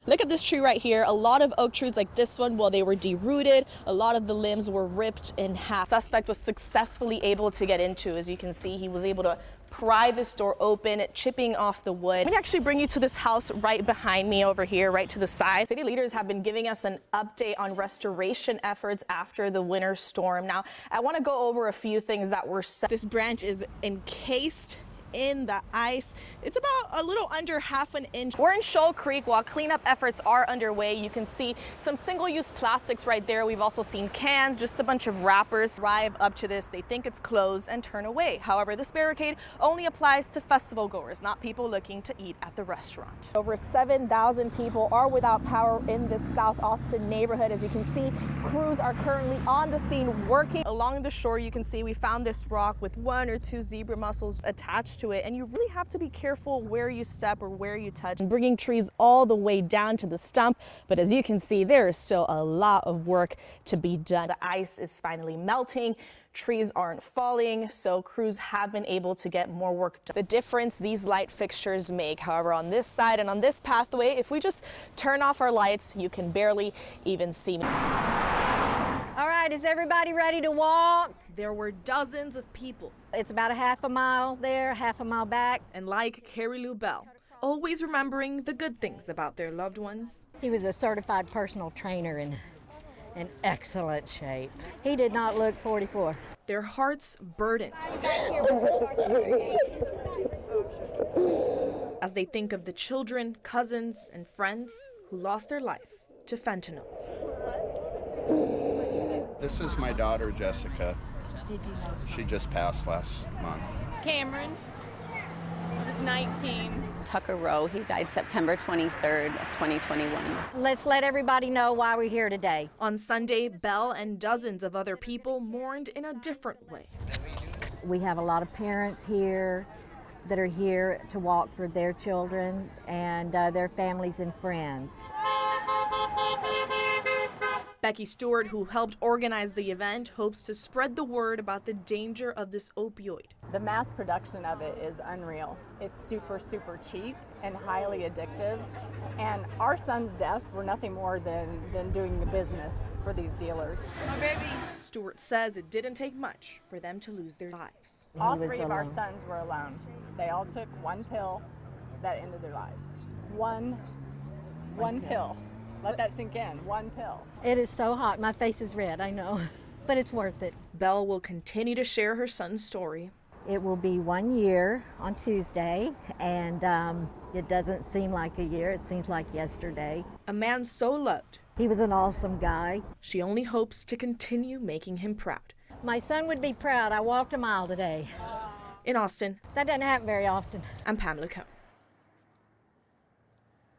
Look at this tree right here. A lot of oak trees like this one, well, they were derooted. A lot of the limbs were ripped in half. Suspect was successfully able to get into. As you can see, he was able to pry this door open, chipping off the wood. Let me actually bring you to this house right behind me over here, right to the side. City leaders have been giving us an update on restoration efforts after the winter storm. Now, I want to go over a few things that were said. This branch is encased in the ice. It's about a little under half an inch. We're in Shoal Creek while cleanup efforts are underway. You can see some single-use plastics right there. We've also seen cans, just a bunch of wrappers. Drive up to this, they think it's closed and turn away. However, this barricade only applies to festival goers, not people looking to eat at the restaurant. Over 7,000 people are without power in this South Austin neighborhood. As you can see, crews are currently on the scene working. Along the shore, you can see we found this rock with 1 or 2 zebra mussels attached to it, and you really have to be careful where you step or where you touch, and bringing trees all the way down to the stump. But as you can see, there is still a lot of work to be done. The ice is finally melting. Trees aren't falling, so crews have been able to get more work done. The difference these light fixtures make, however, on this side and on this pathway, if we just turn off our lights, you can barely even see me. All right, is everybody ready to walk? There were dozens of people. It's about a half a mile there, half a mile back. And like Carrie Lou Bell, always remembering the good things about their loved ones. He was a certified personal trainer and in excellent shape. He did not look 44. Their hearts burdened as they think of the children, cousins, and friends who lost their life to fentanyl. This is my daughter, Jessica. She just passed last month. Cameron was 19. Tucker Rowe, he died September 23rd of 2021. Let's let everybody know why we're here today. On Sunday, Bell and dozens of other people mourned in a different way. We have a lot of parents here that are here to walk for their children and their families and friends. Becky Stewart, who helped organize the event, hopes to spread the word about the danger of this opioid. The mass production of it is unreal. It's super, super cheap and highly addictive. And our son's deaths were nothing more than doing the business for these dealers. My baby. Stewart says it didn't take much for them to lose their lives. All 3 of our sons were alone. They all took one pill that ended their lives. One pill. Let that sink in. One pill. It is so hot. My face is red, I know, but it's worth it. Belle will continue to share her son's story. It will be 1 year on Tuesday, and it doesn't seem like a year. It seems like yesterday. A man so loved. He was an awesome guy. She only hopes to continue making him proud. My son would be proud. I walked a mile today. In Austin. That doesn't happen very often. I'm Pamelacomme.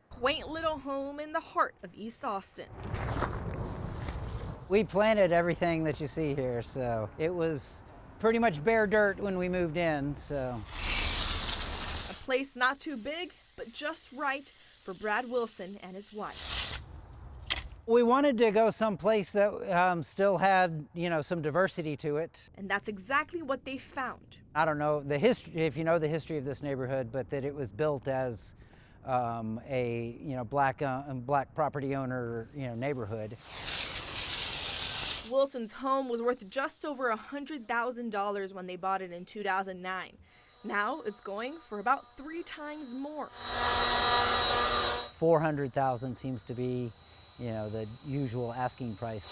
Quaint little home in the heart of East Austin. We planted everything that you see here, so it was pretty much bare dirt when we moved in, so. A place not too big, but just right for Brad Wilson and his wife. We wanted to go someplace that still had, some diversity to it. And that's exactly what they found. I don't know the history, if you know the history of this neighborhood, but that it was built as a black property owner neighborhood. Wilson's home was worth just over $100,000 when they bought it in 2009. Now it's going for about 3 times more. $400,000 seems to be, the usual asking price.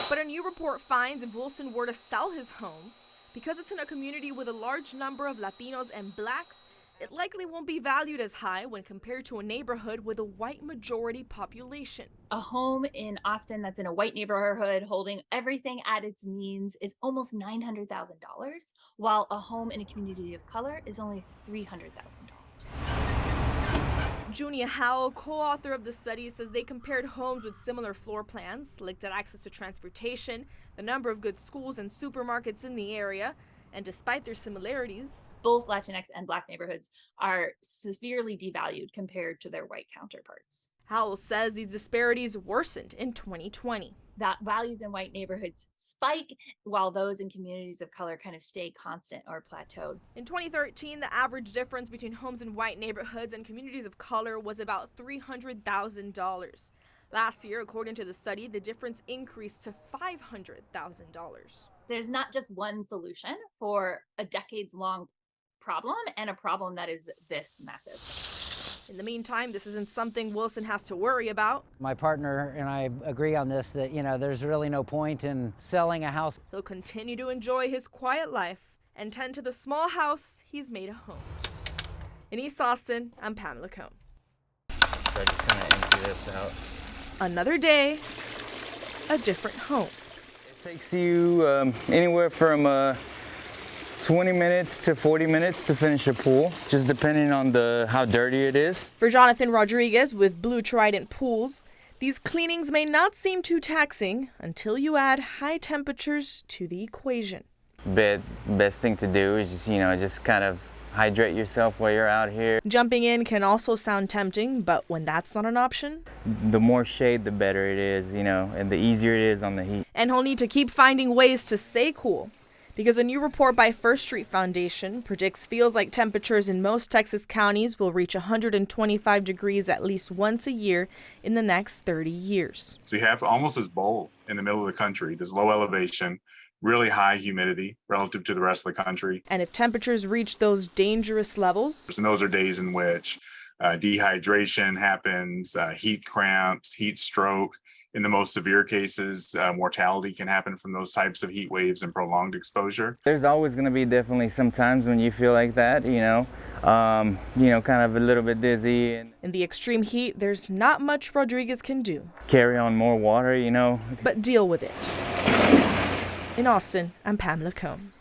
But a new report finds if Wilson were to sell his home, because it's in a community with a large number of Latinos and blacks, it likely won't be valued as high when compared to a neighborhood with a white majority population. A home in Austin that's in a white neighborhood holding everything at its means is almost $900,000, while a home in a community of color is only $300,000. Junia Howell, co-author of the study, says they compared homes with similar floor plans, looked at access to transportation, the number of good schools and supermarkets in the area, and despite their similarities, both Latinx and Black neighborhoods are severely devalued compared to their white counterparts. Howell says these disparities worsened in 2020. that values in white neighborhoods spike while those in communities of color kind of stay constant or plateaued. In 2013, the average difference between homes in white neighborhoods and communities of color was about $300,000. Last year, according to the study, the difference increased to $500,000. There's not just one solution for a decades-long problem and a problem that is this massive. In the meantime, this isn't something Wilson has to worry about. My partner and I agree on this, that, there's really no point in selling a house. He'll continue to enjoy his quiet life and tend to the small house he's made a home. In East Austin, I'm Pamela Combs. So I just kind of empty this out. Another day, a different home. It takes you anywhere from 20 minutes to 40 minutes to finish a pool, just depending on how dirty it is. For Jonathan Rodriguez with Blue Trident Pools, these cleanings may not seem too taxing until you add high temperatures to the equation. Best thing to do is just kind of hydrate yourself while you're out here. Jumping in can also sound tempting, but when that's not an option, the more shade, the better it is, and the easier it is on the heat. And he'll need to keep finding ways to stay cool, because a new report by First Street Foundation predicts feels-like temperatures in most Texas counties will reach 125 degrees at least once a year in the next 30 years. So you have almost this bowl in the middle of the country, this low elevation, really high humidity relative to the rest of the country. And if temperatures reach those dangerous levels, and those are days in which dehydration happens, heat cramps, heat stroke. In the most severe cases, mortality can happen from those types of heat waves and prolonged exposure. There's always going to be definitely some times when you feel like that, kind of a little bit dizzy. And in the extreme heat, there's not much Rodriguez can do. Carry on more water, But deal with it. In Austin, I'm Pamela Combs.